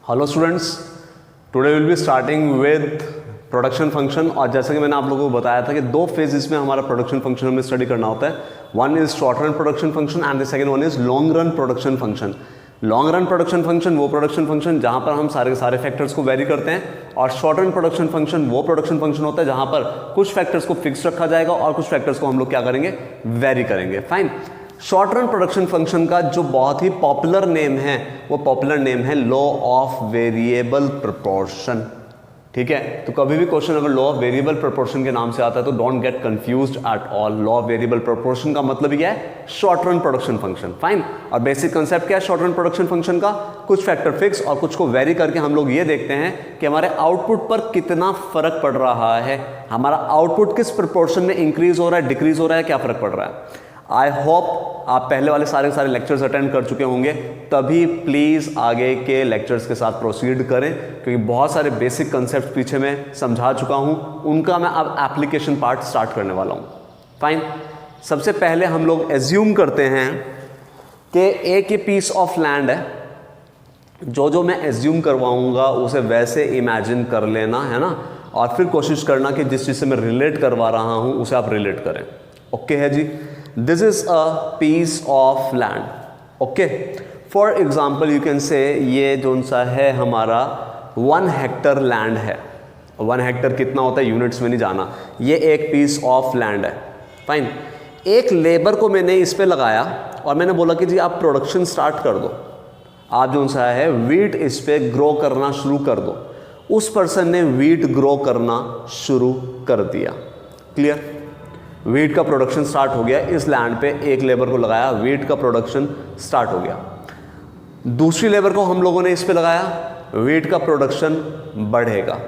Hello students, today will be starting with production function. और जैसे कि मैंने आप लोगों को बताया था कि दो फेजेस में हमारा प्रोडक्शन फंक्शन हमें स्टडी करना होता है। One is short run production function and the second one is long run production function. Long run production function वो प्रोडक्शन फंक्शन जहां पर हम सारे के सारे फैक्टर्स को वेरी करते हैं, और शॉर्ट रन प्रोडक्शन फंक्शन वो प्रोडक्शन फंक्शन होता है जहां पर कुछ फैक्टर्स को फिक्स रखा जाएगा और कुछ फैक्टर्स को हम लोग क्या करेंगे, वेरी करेंगे। Fine. Short run production function का जो बहुत ही पॉपुलर नेम है वो पॉपुलर नेम है लॉ ऑफ वेरिएबल प्रोपोर्शन। ठीक है, तो कभी भी क्वेश्चन अगर लॉ ऑफ वेरिएबल प्रोपोर्शन के नाम से आता है तो don't get confused at all. Law of variable proportion का मतलब क्या है, short run production function. Fine. और बेसिक कंसेप्ट क्या है शॉर्ट रन प्रोडक्शन फंक्शन का, कुछ फैक्टर फिक्स और कुछ को वेरी करके हम लोग ये देखते हैं कि हमारे आउटपुट पर कितना फर्क पड़ रहा है, हमारा आउटपुट किस प्रोपोर्शन में इंक्रीज हो रहा है, डिक्रीज हो रहा है, क्या फर्क पड़ रहा है। आई होप आप पहले वाले सारे लेक्चर्स अटेंड कर चुके होंगे, तभी प्लीज़ आगे के लेक्चर्स के साथ प्रोसीड करें, क्योंकि बहुत सारे बेसिक कंसेप्ट पीछे मैं समझा चुका हूं, उनका मैं अब एप्लीकेशन पार्ट स्टार्ट करने वाला हूं। फाइन। सबसे पहले हम लोग एज्यूम करते हैं कि एक ये पीस ऑफ लैंड है, जो मैं एज्यूम करवाऊंगा उसे वैसे इमेजिन कर लेना है ना, और फिर कोशिश करना कि जिस चीज़ से मैं रिलेट करवा रहा हूं उसे आप रिलेट करें। ओके है जी। This is a piece of land. Okay. For example, you can say ये जोन सा है हमारा 1 हेक्टर लैंड है। 1 हेक्टर कितना होता है यूनिट्स में नहीं जाना, ये एक पीस ऑफ लैंड है। फाइन। एक लेबर को मैंने इस पे लगाया और मैंने बोला कि जी आप प्रोडक्शन स्टार्ट कर दो, आप जोन सा है वीट इस पे ग्रो करना शुरू कर दो। उस पर्सन ने वीट ग्रो करना शुरू कर दिया। क्लियर। वीट का प्रोडक्शन स्टार्ट हो गया, इस लैंड पे एक लेबर को लगाया, वीट का प्रोडक्शन स्टार्ट हो गया। दूसरी लेबर को हम लोगों ने इस पे लगाया, वीट का प्रोडक्शन बढ़ेगा।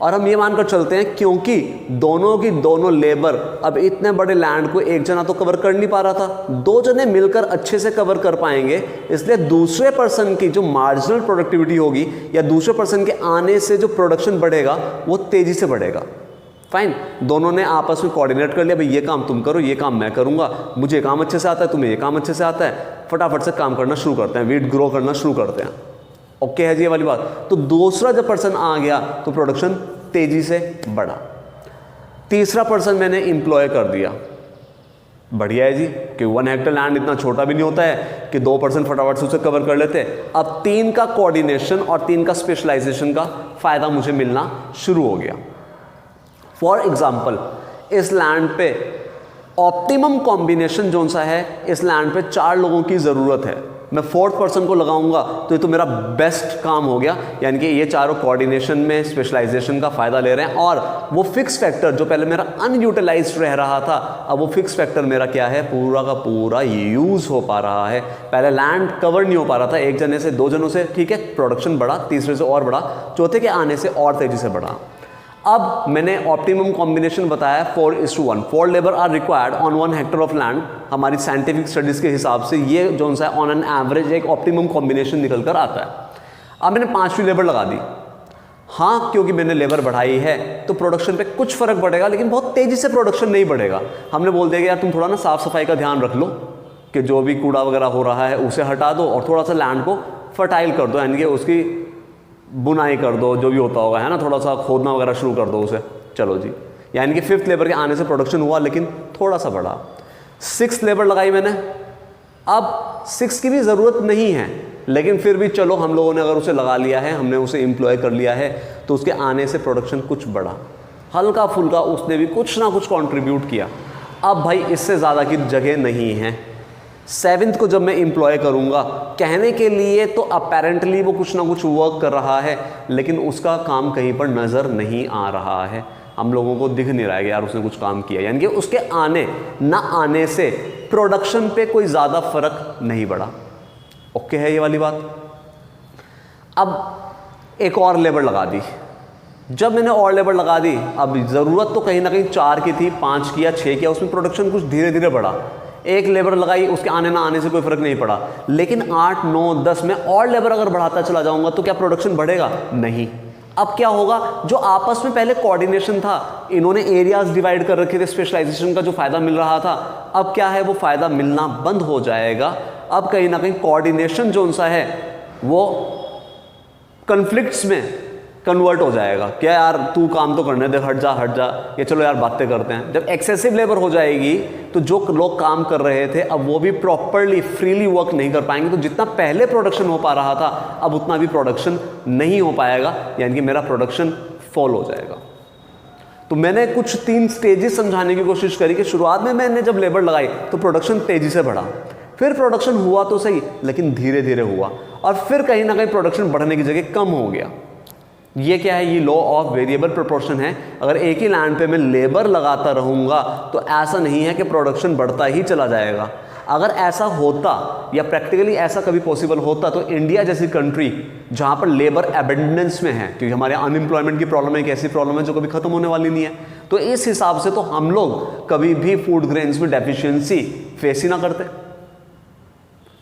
और हम ये मानकर चलते हैं क्योंकि दोनों की दोनों लेबर अब इतने बड़े लैंड को एक जना तो कवर कर नहीं पा रहा था, दो जने मिलकर अच्छे से कवर कर पाएंगे, इसलिए दूसरे पर्सन की जो मार्जिनल प्रोडक्टिविटी होगी या दूसरे पर्सन के आने से जो प्रोडक्शन बढ़ेगा वो तेजी से बढ़ेगा। फाइन। दोनों ने आपस में कोऑर्डिनेट कर लिया, भाई ये काम तुम करो, ये काम मैं करूंगा, मुझे काम अच्छे से आता है, तुम्हें ये काम अच्छे से आता है, फटाफट से काम करना शुरू करते हैं, वीट ग्रो करना शुरू करते हैं। ओके है जी ये वाली बात। तो दूसरा जब पर्सन आ गया तो प्रोडक्शन तेजी से बढ़ा। तीसरा पर्सन मैंने इंप्लॉय कर दिया, बढ़िया है जी, कि 1 हेक्टर लैंड इतना छोटा भी नहीं होता है कि 2 पर्सन फटाफट से उसे कवर कर लेते। अब 3 का कोऑर्डिनेशन और 3 का स्पेशलाइजेशन का फायदा मुझे मिलना शुरू हो गया। फॉर एग्जाम्पल, इस लैंड पे ऑप्टिमम कॉम्बिनेशन जोन सा है, इस लैंड पे 4 लोगों की ज़रूरत है, मैं 4th पर्सन को लगाऊंगा तो ये तो मेरा बेस्ट काम हो गया, यानी कि ये चारों कोऑर्डिनेशन में स्पेशलाइजेशन का फ़ायदा ले रहे हैं। और वो फिक्स फैक्टर जो पहले मेरा अनयूटिलाइज्ड रह रहा था, अब वो फिक्स फैक्टर मेरा क्या है, पूरा का पूरा यूज़ हो पा रहा है। पहले लैंड कवर नहीं हो पा रहा था, एक जने से 2 जनों से, ठीक है, प्रोडक्शन बढ़ा, तीसरे से और बढ़ा, चौथे के आने से और तेज़ी से बढ़ा। अब मैंने ऑप्टिमम कॉम्बिनेशन बताया 4:1, 4 labour are required on 1 hectare of land. हमारी साइंटिफिक स्टडीज के हिसाब से ये जो सा ऑन एन एवरेज एक ऑप्टिमम कॉम्बिनेशन निकल कर आता है। अब मैंने 5वीं लेबर लगा दी, हाँ क्योंकि मैंने लेबर बढ़ाई है तो प्रोडक्शन पे कुछ फर्क पड़ेगा, लेकिन बहुत तेजी से प्रोडक्शन नहीं बढ़ेगा। हमने बोल दिया कि यार तुम थोड़ा ना साफ सफाई का ध्यान रख लो, कि जो भी कूड़ा वगैरह हो रहा है उसे हटा दो और थोड़ा सा लैंड को फर्टाइल कर दो, यानी कि उसकी बुनाई कर दो, जो भी होता होगा है ना, थोड़ा सा खोदना वगैरह शुरू कर दो उसे। चलो जी, यानी कि 5th लेबर के आने से प्रोडक्शन हुआ लेकिन थोड़ा सा बढ़ा। 6th लेबर लगाई मैंने, अब 6 की भी ज़रूरत नहीं है, लेकिन फिर भी चलो हम लोगों ने अगर उसे लगा लिया है, हमने उसे एम्प्लॉय कर लिया है, तो उसके आने से प्रोडक्शन कुछ बढ़ा, हल्का फुल्का उसने भी कुछ ना कुछ कॉन्ट्रीब्यूट किया। अब भाई इससे ज़्यादा की जगह नहीं है। 7th को जब मैं एम्प्लॉय करूंगा, कहने के लिए तो अपेरेंटली वो कुछ ना कुछ वर्क कर रहा है, लेकिन उसका काम कहीं पर नज़र नहीं आ रहा है, हम लोगों को दिख नहीं रहा है कि यार उसने कुछ काम किया, यानी कि उसके आने ना आने से प्रोडक्शन पे कोई ज़्यादा फर्क नहीं पड़ा। ओके है ये वाली बात। अब एक और लेबर लगा दी। जब मैंने और लेबर लगा दी, अब ज़रूरत तो कहीं ना कहीं 4 की थी, 5 की या 6 की, उसमें प्रोडक्शन कुछ धीरे धीरे बढ़ा। एक लेबर लगाई, उसके आने ना आने से कोई फर्क नहीं पड़ा, लेकिन 8, 9, 10 में और लेबर अगर बढ़ाता चला जाऊंगा तो क्या प्रोडक्शन बढ़ेगा? नहीं। अब क्या होगा, जो आपस में पहले कोऑर्डिनेशन था, इन्होंने एरियाज डिवाइड कर रखे थे, स्पेशलाइजेशन का जो फायदा मिल रहा था, अब क्या है, वो फायदा मिलना बंद हो जाएगा। अब कहीं ना कहीं कोऑर्डिनेशन जो सा है वो कन्फ्लिक्ट्स में कन्वर्ट हो जाएगा। क्या यार तू काम तो करने दे, हट जा या चलो यार बातें करते हैं। जब एक्सेसिव लेबर हो जाएगी तो जो लोग काम कर रहे थे अब वो भी प्रॉपरली फ्रीली वर्क नहीं कर पाएंगे, तो जितना पहले प्रोडक्शन हो पा रहा था अब उतना भी प्रोडक्शन नहीं हो पाएगा, यानी कि मेरा प्रोडक्शन फॉल हो जाएगा। तो मैंने कुछ 3 स्टेजेस समझाने की कोशिश करी कि शुरुआत में मैंने जब लेबर लगाई तो प्रोडक्शन तेजी से बढ़ा, फिर प्रोडक्शन हुआ तो सही लेकिन धीरे धीरे हुआ, और फिर कहीं ना कहीं प्रोडक्शन बढ़ने की जगह कम हो गया। ये क्या है? ये लॉ ऑफ वेरिएबल प्रोपोर्शन है। अगर एक ही लैंड पे मैं लेबर लगाता रहूंगा तो ऐसा नहीं है कि प्रोडक्शन बढ़ता ही चला जाएगा। अगर ऐसा होता या प्रैक्टिकली ऐसा कभी पॉसिबल होता तो इंडिया जैसी कंट्री जहां पर लेबर एबंडेंस में है, क्योंकि हमारे अनएम्प्लॉयमेंट की प्रॉब्लम एक ऐसी प्रॉब्लम है जो कभी खत्म होने वाली नहीं है, तो इस हिसाब से तो हम लोग कभी भी फूड ग्रेन्स में डेफिशिएंसी फेस ही ना करते।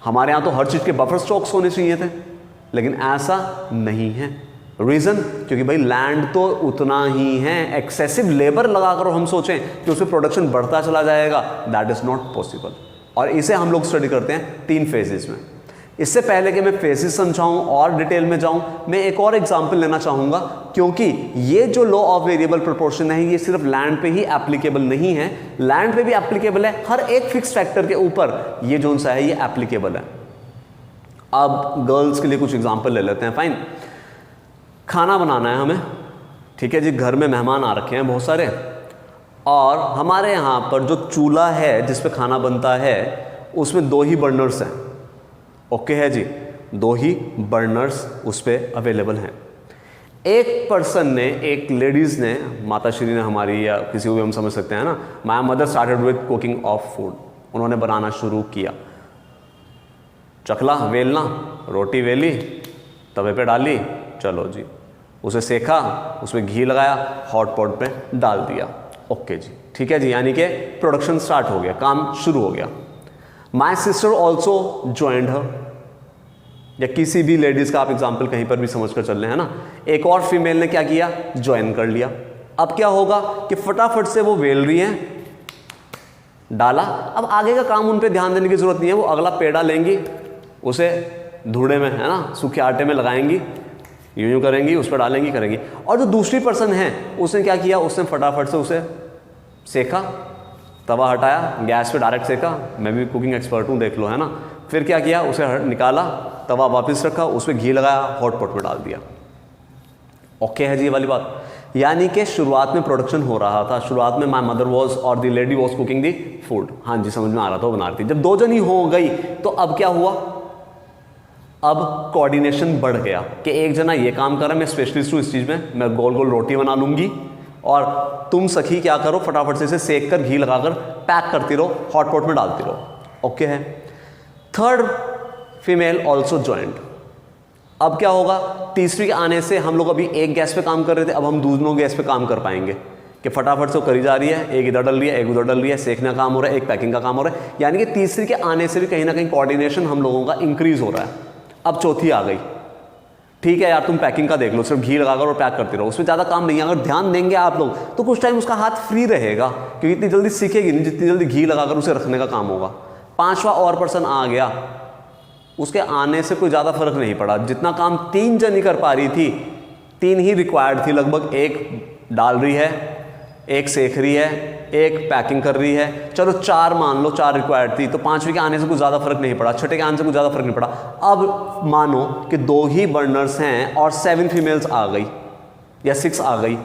हमारे यहाँ तो हर चीज के बफर स्टॉक्स होने चाहिए थे, लेकिन ऐसा नहीं है। रीजन, क्योंकि भाई लैंड तो उतना ही है, एक्सेसिव लेबर लगाकर हम सोचें कि उसमें प्रोडक्शन बढ़ता चला जाएगा, दैट इज नॉट पॉसिबल। और इसे हम लोग स्टडी करते हैं 3 फेजेस में। इससे पहले कि मैं फेजेस समझाऊं और डिटेल में जाऊं, मैं एक और एग्जांपल लेना चाहूंगा, क्योंकि ये जो लॉ ऑफ वेरिएबल प्रोपोर्शन है ये सिर्फ लैंड पे ही एप्लीकेबल नहीं है, लैंड पे भी एप्लीकेबल है, हर एक फिक्स फैक्टर के ऊपर ये जो सा है ये एप्लीकेबल है। अब गर्ल्स के लिए कुछ एग्जाम्पल ले लेते हैं। फाइन, खाना बनाना है हमें, ठीक है जी, घर में मेहमान आ रखे हैं बहुत सारे, और हमारे यहाँ पर जो चूल्हा है जिस पे खाना बनता है उसमें 2 ही बर्नर्स हैं। ओके है जी, 2 ही बर्नर्स उस पर अवेलेबल हैं। एक पर्सन ने, एक लेडीज़ ने, माता श्री ने हमारी, या किसी को भी हम समझ सकते हैं ना, my mother started with cooking of food. उन्होंने बनाना शुरू किया, चकला वेलना, रोटी वेली, तवे पे डाली, चलो जी, उसे सेका, उसमें घी लगाया, हॉट पॉट पे डाल दिया। ओके जी, ठीक है जी, यानी कि प्रोडक्शन स्टार्ट हो गया, काम शुरू हो गया। माई सिस्टर ऑल्सो ज्वाइंड हर, या किसी भी लेडीज का आप एग्जाम्पल कहीं पर भी समझ कर चल रहे हैं ना, एक और फीमेल ने क्या किया, ज्वाइन कर लिया। अब क्या होगा कि फटाफट से वो वेल रही हैं, डाला, अब आगे का काम उन पे ध्यान देने की जरूरत नहीं है, वो अगला पेड़ा लेंगी, उसे धूड़े में, है ना, सूखे आटे में लगाएंगी, यूं करेंगी, उस पर डालेंगी, करेंगी। और जो दूसरी पर्सन है उसने क्या किया, उसने फटाफट से उसे सेका, तवा हटाया, गैस पे डायरेक्ट सेका, मैं भी कुकिंग एक्सपर्ट हूँ देख लो, है ना। फिर क्या किया, उसे निकाला, तवा वापस रखा, उस पर घी लगाया, हॉट पॉट में डाल दिया। ओके है जी ये वाली बात। यानी कि शुरुआत में प्रोडक्शन हो रहा था, शुरुआत में माय मदर वॉज और the lady was cooking the food, हाँ जी समझ में आ रहा था, वो बना रही थी। जब 2 जनी हो गई तो अब क्या हुआ, अब कोऑर्डिनेशन बढ़ गया कि एक जना ये काम कर रहा है, मैं स्पेशलिस्ट हूँ इस चीज़ में, मैं गोल गोल रोटी बना लूँगी, और तुम सखी क्या करो, फटाफट से इसे सेक कर घी लगाकर पैक करती रहो, हॉट पॉट में डालती रहो। ओके है। Third female also joint. अब क्या होगा, तीसरी के आने से हम लोग अभी एक गैस पे काम कर रहे थे, अब हम दूसरों गैस पे काम कर पाएंगे कि फटाफट से वो करी जा रही है, एक इधर डल रही है, एक उधर डल रही है, सेकने का काम हो रहा है, एक पैकिंग का काम हो रहा है। यानी कि तीसरी के आने से भी कहीं ना कहीं कोऑर्डिनेशन हम लोगों का इंक्रीज हो रहा है। अब चौथी आ गई, ठीक है यार तुम पैकिंग का देख लो, सिर्फ घी लगाकर और पैक करते रहो, उसमें ज़्यादा काम नहीं है। अगर ध्यान देंगे आप लोग तो कुछ टाइम उसका हाथ फ्री रहेगा, क्योंकि इतनी जल्दी सीखेगी नहीं जितनी जल्दी घी लगाकर उसे रखने का काम होगा। 5वां और पर्सन आ गया, उसके आने से कोई ज़्यादा फर्क नहीं पड़ा, जितना काम 3 जन ही कर पा रही थी, 3 ही रिक्वायर्ड थी लगभग, एक डाल रही है, एक सेक रही है, एक पैकिंग कर रही है, चलो 4 मान लो, 4 रिक्वायर्ड थी, तो 5वीं के आने से कुछ ज़्यादा फर्क नहीं पड़ा, छठे के आने से कुछ ज़्यादा फर्क नहीं पड़ा। अब मानो कि 2 ही बर्नर्स हैं और 7 फीमेल्स आ गई या 6 आ गई,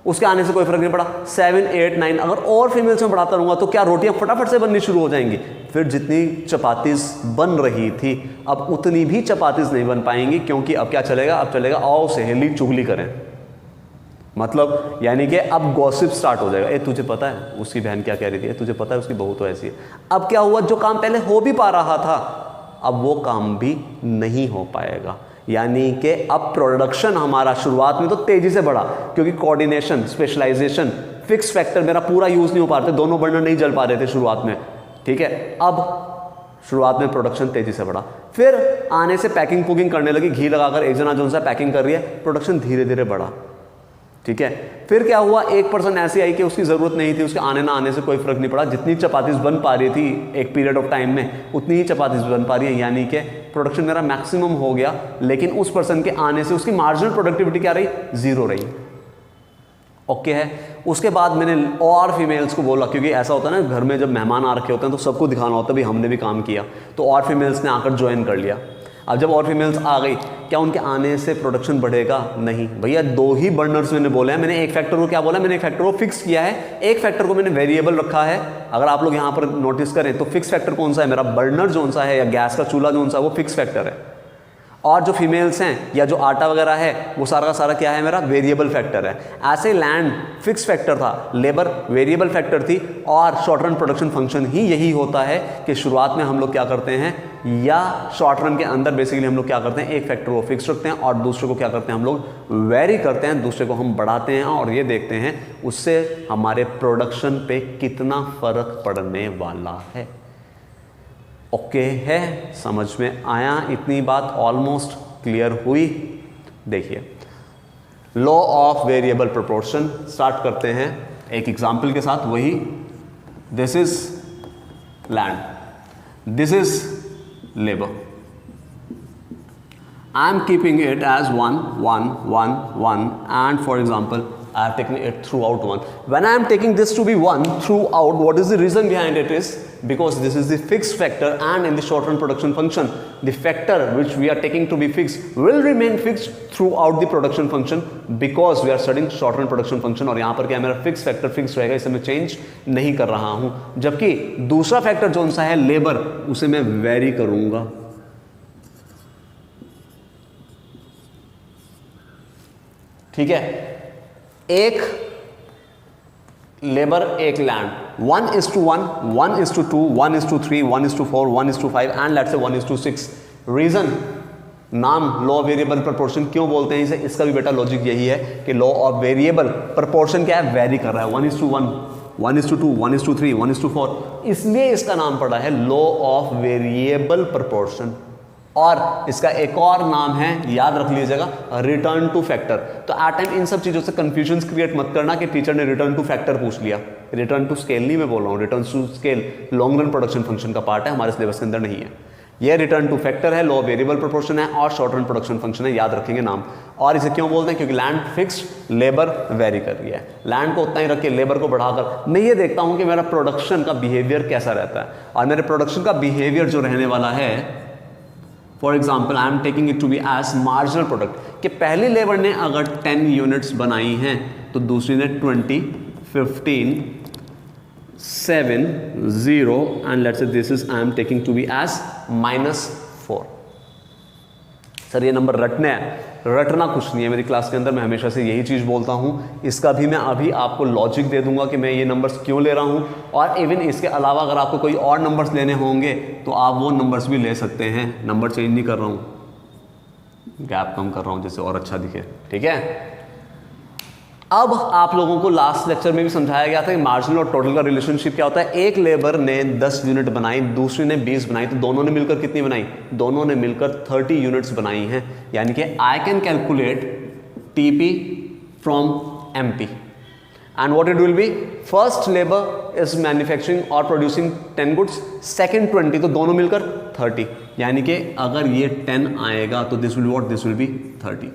उसके आने से कोई फर्क नहीं पड़ा, 7, 8, 9 अगर और फीमेल्स में बढ़ाता रहूँगा तो क्या रोटियाँ फटाफट से बननी शुरू हो जाएंगी। फिर जितनी चपातीस बन रही थी अब उतनी भी चपातीस नहीं बन पाएंगी, क्योंकि अब क्या चलेगा, अब चलेगा आओ सहेली चुगली करें, मतलब यानी कि अब गॉसिप स्टार्ट हो जाएगा। ए तुझे पता है उसकी बहन क्या कह रही थी, ए तुझे पता है उसकी बहू तो ऐसी है। अब क्या हुआ, जो काम पहले हो भी पा रहा था अब वो काम भी नहीं हो पाएगा। यानी कि अब प्रोडक्शन हमारा शुरुआत में तो तेजी से बढ़ा, क्योंकि कोऑर्डिनेशन, स्पेशलाइजेशन, फिक्स फैक्टर मेरा पूरा यूज नहीं हो पा रहे थे, दोनों बर्नर नहीं जल पा रहे थे शुरुआत में, ठीक है। अब शुरुआत में प्रोडक्शन तेजी से बढ़ा, फिर आने से पैकिंग पुकिंग करने लगी, घी लगाकर एक जना जो सा पैकिंग कर रही है, प्रोडक्शन धीरे धीरे बढ़ा। ठीक है। फिर क्या हुआ, एक पर्सन ऐसी आई कि उसकी ज़रूरत नहीं थी, उसके आने ना आने से कोई फर्क नहीं पड़ा, जितनी चपातीस बन पा रही थी एक पीरियड ऑफ टाइम में उतनी ही चपातीस बन पा रही है, यानी कि प्रोडक्शन मेरा मैक्सिमम हो गया, लेकिन उस पर्सन के आने से उसकी मार्जिनल प्रोडक्टिविटी क्या रही, जीरो रही। ओके है। उसके बाद मैंने और फीमेल्स को बोला, क्योंकि ऐसा होता है ना घर में जब मेहमान आ रखे होते हैं तो सबको दिखाना होता है भी हमने भी काम किया, तो और फीमेल्स ने आकर ज्वाइन कर लिया। अब जब और फीमेल्स आ गई, क्या उनके आने से प्रोडक्शन बढ़ेगा? नहीं भैया, दो ही बर्नर्स मैंने बोले हैं। मैंने एक फैक्टर को क्या बोला, मैंने एक फैक्टर को फिक्स किया है, एक फैक्टर को मैंने वेरिएबल रखा है। अगर आप लोग यहाँ पर नोटिस करें तो फिक्स फैक्टर कौन सा है, मेरा बर्नर जोन सा है या गैस का चूल्हा जोन सा है, वो फिक्स फैक्टर है। और जो फीमेल्स हैं या जो आटा वगैरह है वो सारा का सारा क्या है, मेरा वेरिएबल फैक्टर है। ऐसे लैंड फिक्स फैक्टर था, लेबर वेरिएबल फैक्टर थी, और शॉर्ट रन प्रोडक्शन फंक्शन ही यही होता है कि शुरुआत में हम लोग क्या करते हैं, या शॉर्ट रन के अंदर बेसिकली हम लोग क्या करते हैं, एक फैक्टर को फिक्स रखते हैं और दूसरे को क्या करते हैं, हम लोग वेरी करते हैं, दूसरे को हम बढ़ाते हैं और ये देखते हैं उससे हमारे प्रोडक्शन पे कितना फर्क पड़ने वाला है। ओके है, समझ में आया? इतनी बात ऑलमोस्ट क्लियर हुई। देखिए, law of variable proportion start करते हैं एक एग्जांपल के साथ। वही, this is land, this is labour, I am keeping it as 1 1 1 1 and for example I have taken it throughout 1. When I am taking this to be 1 throughout, what is the reason behind it is because this is the fixed factor, and in the short run production function the factor which we are taking to be fixed will remain fixed throughout the production function because we are studying short run production function। और यहाँ पर क्या है, मेरा fix factor fix रहेगा, इसे मैं change नहीं कर रहा हूँ। जबकि दूसरा फैक्टर जो सा है लेबर, उसे मैं वेरी करूँगा। ठीक है, एक लेबर एक लैंड, 1:1, 1:2, 1:3, 1:4, 1:5 एंड लेट्स से 1:6। रीजन, नाम लॉ ऑफ वेरिएबल प्रोपोर्शन क्यों बोलते हैं इसे, इसका भी बेटा लॉजिक यही है कि लॉ ऑफ वेरिएबल प्रोपोर्शन क्या है, वेरी कर रहा है, 1:1, 1:2, 1:3, 1:4, इसलिए इसका नाम पड़ा है लॉ ऑफ वेरिएबल प्रोपोर्शन। और इसका एक और नाम है, याद रख लीजिएगा, रिटर्न टू फैक्टर। तो एट टाइम इन सब चीज़ों से कंफ्यूजन क्रिएट मत करना कि टीचर ने रिटर्न टू फैक्टर पूछ लिया। रिटर्न टू स्केल नहीं मैं बोल रहा हूँ, return to scale long run production function का पार्ट है, हमारे सिलेबस के अंदर नहीं है। ये रिटर्न टू फैक्टर है, लॉ ऑफ वेरिएबल प्रोपोर्शन है और शॉर्ट रन प्रोडक्शन फंक्शन है, याद रखेंगे नाम। और इसे क्यों बोलते हैं, क्योंकि लैंड फिक्स्ड, लेबर वेरी कर रही है। लैंड को उतना ही रख के लेबर को बढ़ाकर मैं ये देखता हूँ कि मेरा प्रोडक्शन का बिहेवियर कैसा रहता है। और मेरे प्रोडक्शन का बिहेवियर जो रहने वाला है, for example I am taking it to be as marginal product, कि पहली लेबर ने अगर 10 यूनिट्स बनाई हैं तो दूसरी ने 20, 15, 7, 0 and let's say this is I am taking to be as -4। Sir ये नंबर रटने हैं, रटना कुछ नहीं है मेरी क्लास के अंदर, मैं हमेशा से यही चीज़ बोलता हूँ। इसका भी मैं अभी आपको लॉजिक दे दूंगा कि मैं ये नंबर्स क्यों ले रहा हूँ, और इवन इसके अलावा अगर आपको कोई और नंबर्स लेने होंगे तो आप वो नंबर्स भी ले सकते हैं। नंबर चेंज नहीं कर रहा हूँ, गैप कम कर रहा हूँ जिससे और अच्छा दिखे। ठीक है, अब आप लोगों को लास्ट लेक्चर में भी समझाया गया था कि मार्जिनल और टोटल का रिलेशनशिप क्या होता है। एक लेबर ने 10 यूनिट बनाई, दूसरी ने 20 बनाई, तो दोनों ने मिलकर कितनी बनाई, दोनों ने मिलकर 30 यूनिट्स बनाई हैं। यानी कि I can calculate TP from MP and what it will be, first labour is manufacturing और प्रोड्यूसिंग 10 गुड्स, सेकेंड 20, तो दोनों मिलकर 30। यानी कि अगर ये 10 आएगा तो this will what, this will B 30।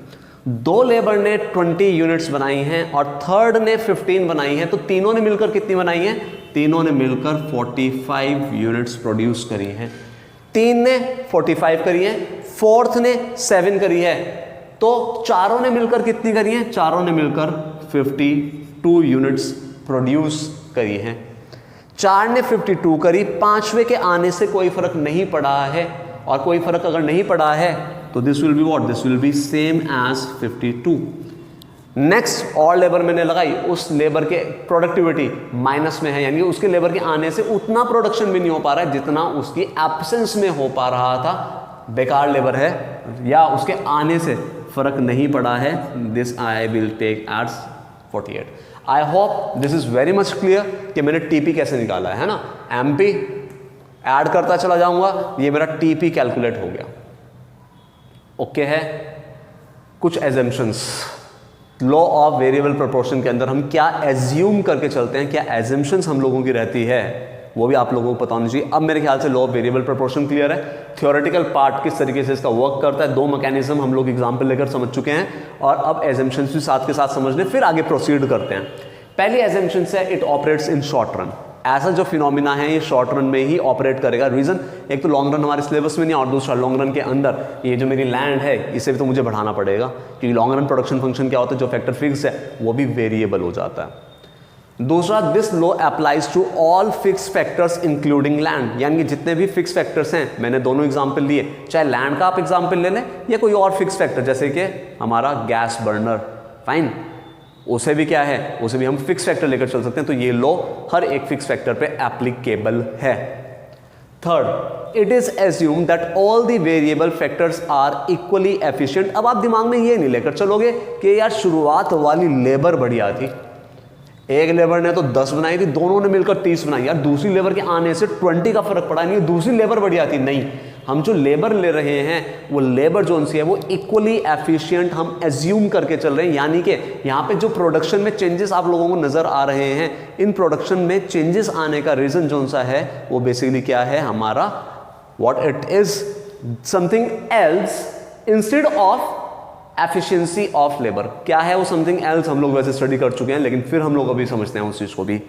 दो लेबर ने 20 यूनिट्स बनाई हैं और थर्ड ने 15 बनाई हैं, तो तीनों ने मिलकर कितनी बनाई हैं, तीनों ने मिलकर 45 यूनिट्स प्रोड्यूस करी हैं। 3 ने 45 करी है, फोर्थ ने 7 करी है, तो चारों ने मिलकर कितनी करी है, चारों ने मिलकर 52 यूनिट्स प्रोड्यूस करी हैं। 4 ने 52 करी, पांचवे के आने से कोई फर्क नहीं पड़ा है, और कोई फर्क अगर नहीं पड़ा है तो this will be what, this will be same as 52। Next और लेबर मैंने लगाई, उस लेबर के प्रोडक्टिविटी माइनस में है, यानी उसके लेबर के आने से उतना प्रोडक्शन भी नहीं हो पा रहा है जितना उसकी एब्सेंस में हो पा रहा था। बेकार लेबर है या उसके आने से फर्क नहीं पड़ा है। This I will take as 48। I hope this is very much clear कि मैंने टीपी कैसे निकाला है ना। एमपी ऐड करता चला जाऊंगा, ये मेरा टीपी कैलकुलेट हो गया। ओके है, कुछ assumptions law of variable proportion के अंदर हम क्या एज्यूम करके चलते हैं, क्या एजम्पशंस हम लोगों की रहती है, वो भी आप लोगों को पता होना चाहिए। अब मेरे ख्याल से law of variable proportion clear है। थ्योरेटिकल पार्ट किस तरीके से इसका वर्क करता है, 2 मैकेनिज्म हम लोग एग्जाम्पल लेकर समझ चुके हैं, और अब एजम्पशंस भी साथ के साथ समझ लें, फिर आगे प्रोसीड करते हैं। पहली एजम्पशन है it operates in short run. ऐसा जो फिनोमिना है ये शॉर्ट रन में ही ऑपरेट करेगा। रीजन, एक तो लॉन्ग रन हमारे सिलेबस में नहीं, और दूसरा लॉन्ग रन के अंदर ये जो मेरी लैंड है इसे भी तो मुझे बढ़ाना पड़ेगा, क्योंकि लॉन्ग रन प्रोडक्शन फंक्शन क्या होता है, जो फैक्टर फिक्स है वो भी वेरिएबल हो जाता है। दूसरा, this law applies to all fix factors including land, यानी कि जितने भी फिक्स फैक्टर्स हैं, मैंने दोनों एग्जांपल लिए, चाहे लैंड का आप एग्जांपल ले लें या कोई और फिक्स फैक्टर, जैसे कि हमारा गैस बर्नर, फाइन, उसे भी क्या है, उसे भी हम फिक्स फैक्टर लेकर चल सकते हैं। तो ये लॉ हर एक फिक्स फैक्टर पे एप्लीकेबल है। Third, it is assume that all the variable factors are equally efficient. अब आप दिमाग में ये नहीं लेकर चलोगे कि यार शुरुआत वाली लेबर बढ़िया थी, एक लेबर ने तो 10 बनाई थी, दोनों ने मिलकर 30 बनाई, यार दूसरी लेबर के आने से 20 का फर्क पड़ा नहीं, दूसरी लेबर बढ़िया थी। नहीं, हम जो लेबर ले रहे हैं वो लेबर जो सी है वो इक्वली एफिशिएंट हम एज्यूम करके चल रहे हैं। यानी कि यहाँ पे जो प्रोडक्शन में चेंजेस आप लोगों को नजर आ रहे हैं, इन प्रोडक्शन में चेंजेस आने का रीजन जो सा है वो बेसिकली क्या है हमारा, what it is something else instead of efficiency of labour. क्या है वो समथिंग एल्स, हम लोग वैसे स्टडी कर चुके हैं, लेकिन फिर हम लोग अभी समझते हैं उस चीज को भी।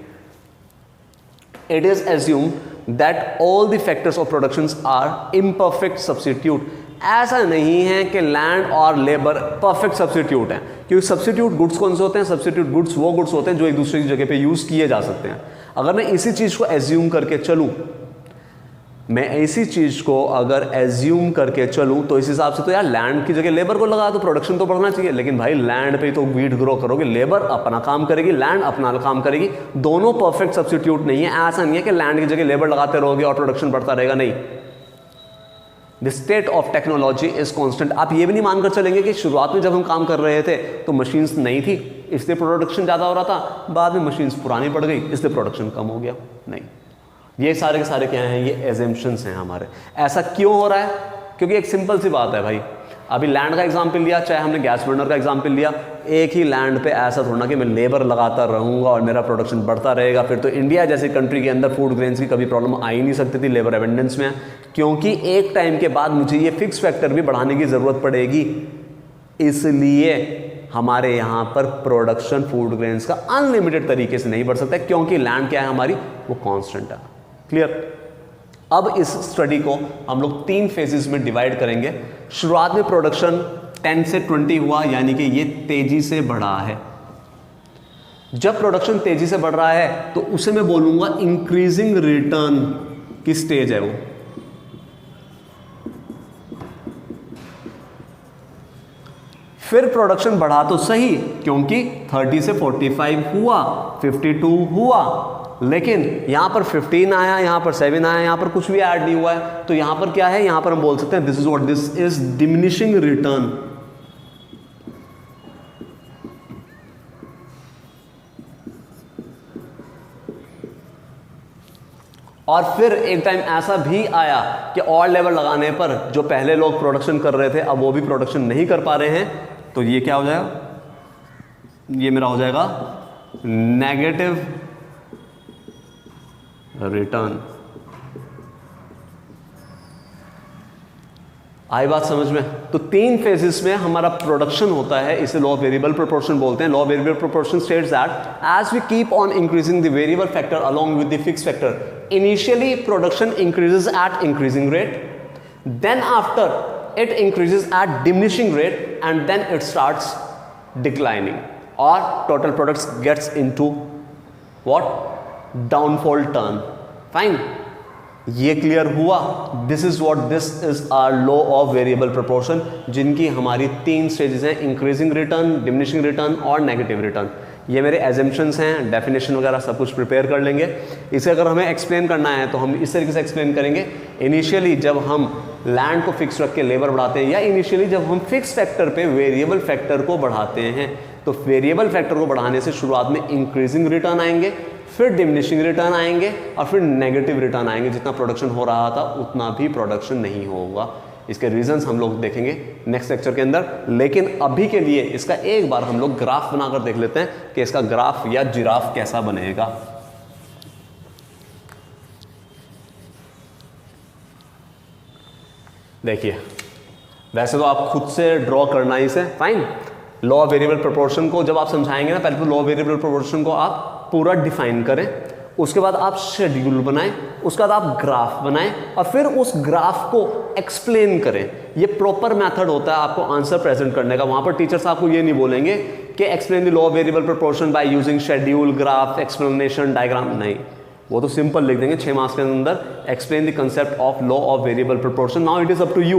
It is assume that all the factors of production are imperfect substitute. ऐसा नहीं है कि लैंड और लेबर परफेक्ट सब्स्टिट्यूट है, क्योंकि सब्स्टिट्यूट गुड्स कौन से होते हैं, सब्स्टिट्यूट गुड्स वो गुड्स होते हैं जो एक दूसरे की जगह पे यूज किए जा सकते हैं। अगर मैं इसी चीज को एज्यूम करके चलूं, करके चलूं तो इस हिसाब से तो यार लैंड की जगह लेबर को लगा तो प्रोडक्शन तो बढ़ना चाहिए, लेकिन भाई लैंड पे तो वीट ग्रो करोगे, लेबर अपना काम करेगी, लैंड अपना काम करेगी, दोनों परफेक्ट सब्स्टिट्यूट नहीं है। ऐसा नहीं है कि लैंड की जगह लेबर लगाते रहोगे और प्रोडक्शन बढ़ता रहेगा, नहीं। The state of technology is constant. आप ये भी नहीं मानकर चलेंगे कि शुरुआत में जब हम काम कर रहे थे तो मशीन्स नहीं थी इसलिए प्रोडक्शन ज़्यादा हो रहा था, बाद में मशीन्स पुरानी पड़ गई इसलिए प्रोडक्शन कम हो गया, नहीं। ये सारे के सारे क्या हैं, ये एजम्पशंस हैं हमारे। ऐसा क्यों हो रहा है, क्योंकि एक सिंपल सी बात है भाई, अभी लैंड का एग्जाम्पल लिया, चाहे हमने गैस बर्नर का एग्जाम्पल लिया, एक ही लैंड पे ऐसा थोड़ा ना कि मैं लेबर लगाता रहूंगा और मेरा प्रोडक्शन बढ़ता रहेगा। फिर तो इंडिया जैसी कंट्री के अंदर फूड ग्रेन्स की कभी प्रॉब्लम आ ही नहीं सकती थी, लेबर एबंडेंस में, क्योंकि एक टाइम के बाद मुझे ये फिक्स फैक्टर भी बढ़ाने की ज़रूरत पड़ेगी। इसलिए हमारे यहाँ पर प्रोडक्शन फूड ग्रेन्स का अनलिमिटेड तरीके से नहीं बढ़ सकता, क्योंकि लैंड क्या है हमारी, वो कॉन्स्टेंट है। क्लियर। अब इस स्टडी को हम लोग 3 फेजेस में डिवाइड करेंगे। शुरुआत में प्रोडक्शन 10 से 20 हुआ, यानी कि ये तेजी से बढ़ा है। जब प्रोडक्शन तेजी से बढ़ रहा है तो उसे मैं बोलूंगा इंक्रीजिंग रिटर्न की स्टेज है वो। फिर प्रोडक्शन बढ़ा तो सही, क्योंकि 30 से 45 हुआ, 52 हुआ, लेकिन यहां पर 15 आया, यहां पर 7 आया, यहां पर कुछ भी ऐड नहीं हुआ है, तो यहां पर क्या है, यहां पर हम बोल सकते हैं this is what, this is diminishing return. और फिर एक टाइम ऐसा भी आया कि और लेबर लगाने पर जो पहले लोग प्रोडक्शन कर रहे थे अब वो भी प्रोडक्शन नहीं कर पा रहे हैं, तो ये क्या हो जाएगा, ये मेरा हो जाएगा नेगेटिव रिटर्न। आई बात समझ में। तो 3 फेजेस में हमारा प्रोडक्शन होता है, इसे लॉ ऑफ वेरिएबल प्रोपोर्शन बोलते हैं। Law of variable proportion states that as we keep on increasing the variable factor along with the fixed factor, initially production increases at increasing rate, then after it increases at diminishing rate, and then it starts declining, or total products gets into what, downfall turn. Fine, ये clear हुआ। This is what, this is our law of variable proportion, जिनकी हमारी 3 stages हैं, increasing return, diminishing return और negative return. ये मेरे assumptions हैं, definition वगैरह सब कुछ प्रिपेयर कर लेंगे। इसे अगर हमें एक्सप्लेन करना है तो हम इस तरीके से एक्सप्लेन करेंगे। इनिशियली जब हम लैंड को फिक्स रख के लेबर बढ़ाते हैं, या इनिशियली जब हम फिक्स फैक्टर पे वेरिएबल फैक्टर को बढ़ाते हैं, तो वेरिएबल फैक्टर को बढ़ाने से शुरुआत में इंक्रीजिंग रिटर्न आएंगे, फिर डिमिनिशिंग रिटर्न आएंगे और फिर नेगेटिव रिटर्न आएंगे। जितना प्रोडक्शन हो रहा था उतना भी प्रोडक्शन नहीं होगा। इसके रीजंस हम लोग देखेंगे नेक्स्ट लेक्चर के अंदर, लेकिन अभी के लिए इसका एक बार हम लोग ग्राफ बनाकर देख लेते हैं कि इसका ग्राफ या जिराफ कैसा बनेगा। देखिए, वैसे तो आप खुद से ड्रॉ करना ही से fine. Law of variable proportion को जब आप समझाएंगे ना, पहले तो लॉ ऑफ वेरिएबल प्रोपोर्शन को आप पूरा डिफाइन करें, उसके बाद आप शेड्यूल बनाएं, उसके बाद आप ग्राफ बनाएं और फिर उस ग्राफ को एक्सप्लेन करें। ये प्रॉपर मेथड होता है आपको आंसर प्रेजेंट करने का। वहां पर टीचर्स आपको ये नहीं बोलेंगे कि explain the law of variable proportion by using schedule, graph, explanation, diagram. नहीं, वो तो सिंपल लिख देंगे 6 मार्क्स के अंदर, explain the concept of law of variable proportion. Now it is up to you,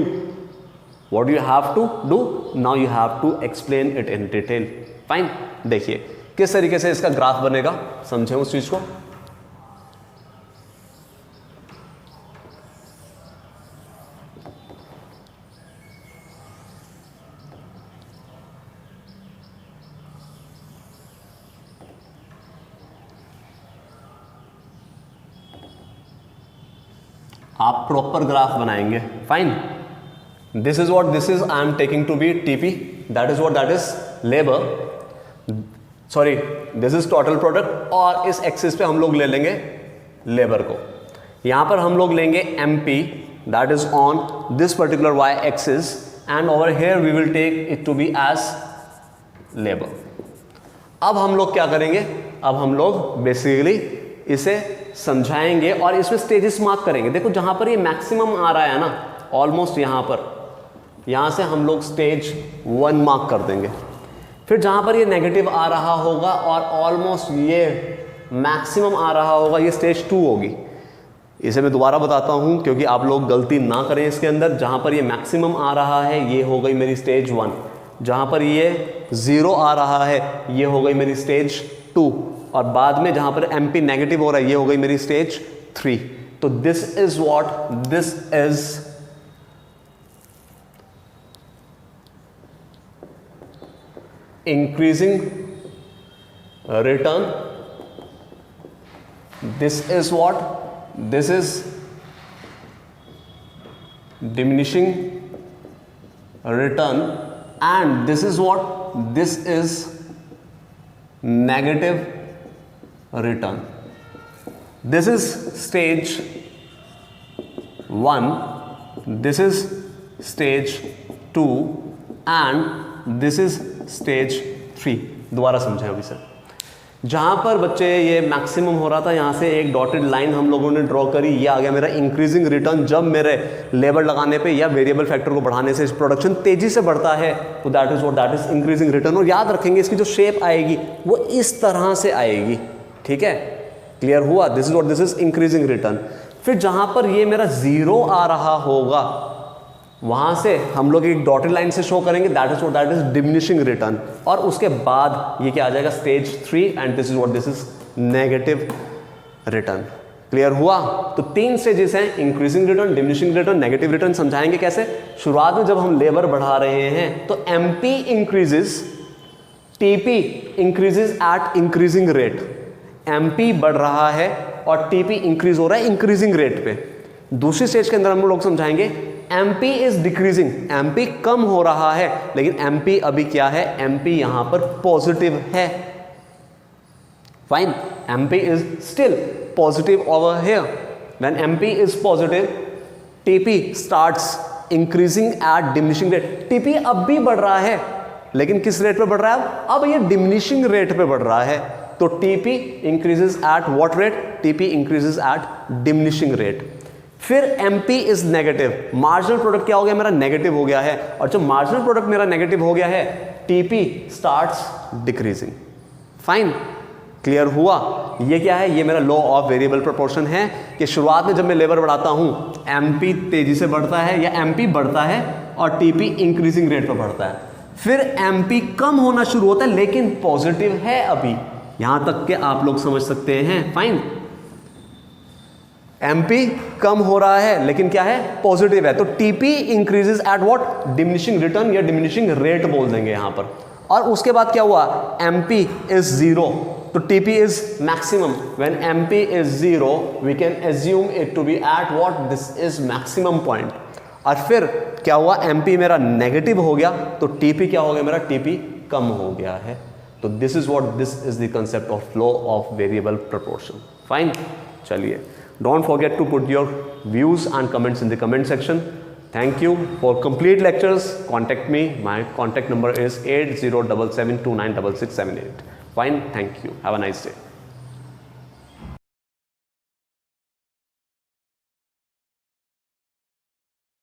what you have to do, now you have to explain it in detail. Fine, देखिए किस तरीके से इसका ग्राफ बनेगा, समझें उस चीज को। आप प्रॉपर ग्राफ बनाएंगे। Fine, this is what this is, I am taking to be TP, that is what that is labour, sorry this is total product, और इस एक्सिस पे हम लोग ले लेंगे लेबर को। यहां पर हम लोग लेंगे MP, that is on this particular Y axis, and over here we will take it to be as labour. अब हम लोग क्या करेंगे, अब हम लोग बेसिकली इसे समझाएंगे और इसमें स्टेजेस मार्क करेंगे। देखो जहां पर ये मैक्सिमम आ रहा है ना, ऑलमोस्ट यहां पर, यहां से हम लोग स्टेज 1 मार्क कर देंगे। फिर जहां पर ये नेगेटिव आ रहा होगा और ऑलमोस्ट ये मैक्सिमम आ रहा होगा, ये स्टेज 2 होगी। इसे मैं दोबारा बताता हूं क्योंकि आप लोग गलती ना करें इसके अंदर। जहां पर ये मैक्सिमम आ रहा है ये हो गई मेरी स्टेज 1, जहां पर ये 0 आ रहा है ये हो गई मेरी स्टेज 2, और बाद में जहां पर एमपी नेगेटिव हो रहा है ये हो गई मेरी स्टेज 3। तो this is what this is increasing return, this is what this is diminishing return, and this is what this is negative return. This is stage 1, this is stage 2 and this is stage 3। दोबारा समझें अभी से। जहां पर बच्चे ये maximum हो रहा था, यहां से एक डॉटेड लाइन हम लोगों ने ड्रॉ करी, ये आ गया मेरा इंक्रीजिंग रिटर्न। जब मेरे लेबर लगाने पे या वेरिएबल फैक्टर को बढ़ाने से प्रोडक्शन तेजी से बढ़ता है तो that is what that is increasing return. और याद रखेंगे इसकी जो शेप आएगी वो इस तरह से आएगी, ठीक है, क्लियर हुआ। This is what this is increasing return. फिर जहां पर ये मेरा 0 आ रहा होगा वहां से हम लोग एक डॉटेड लाइन से शो करेंगे, that is what that is diminishing return. और उसके बाद ये क्या आ जाएगा, stage 3, and this is what this is negative return. Clear हुआ। तो 3 स्टेजेस हैं, increasing return, diminishing return, negative return. समझाएंगे कैसे। शुरुआत में जब हम लेबर बढ़ा रहे हैं तो MP increases, TP increases at increasing rate. MP बढ़ रहा है और टीपी इंक्रीज हो रहा है इंक्रीजिंग रेट पे। दूसरी स्टेज के अंदर हम लोग समझाएंगे एमपी इज डिक्रीजिंग, एमपी कम हो रहा है, लेकिन एमपी अभी क्या है, एमपी यहां पर पॉजिटिव है। Fine, MP is still positive over here. When MP is positive TP starts increasing at diminishing rate. TP अब भी बढ़ रहा है लेकिन किस रेट पे बढ़ रहा है, अब ये डिमिनिशिंग रेट पे बढ़ रहा है। तो TP increases at what rate, TP increases at diminishing rate. फिर MP is negative, marginal product क्या हो गया मेरा, नेगेटिव हो गया है। और जब मार्जिनल प्रोडक्ट मेरा नेगेटिव हो गया है TP starts decreasing. Fine, clear हुआ। ये क्या है, ये मेरा लॉ ऑफ वेरिएबल प्रोपोर्शन है कि शुरुआत में जब मैं लेबर बढ़ाता हूं एमपी तेजी से बढ़ता है या एमपी बढ़ता है और टीपी इंक्रीजिंग रेट पर बढ़ता है। फिर एमपी कम होना शुरू होता है लेकिन पॉजिटिव है अभी, यहां तक के आप लोग समझ सकते हैं। फाइन, एमपी कम हो रहा है लेकिन क्या है, पॉजिटिव है। तो TP increases at what, diminishing return या डिमिनिशिंग रेट बोल देंगे यहां पर। और उसके बाद क्या हुआ, एमपी इज 0 तो TP is maximum. When MP is 0 we can assume it to be at what, this is maximum point. और फिर क्या हुआ, MP मेरा नेगेटिव हो गया तो TP क्या हो गया, मेरा TP कम हो गया है। तो this is the concept of law of variable proportion. Fine, चलिए, don't forget to put your views and comments in the comment section. Thank you. For complete lectures, contact me. My contact number is 8077296678. Fine. Thank you. Have a nice day.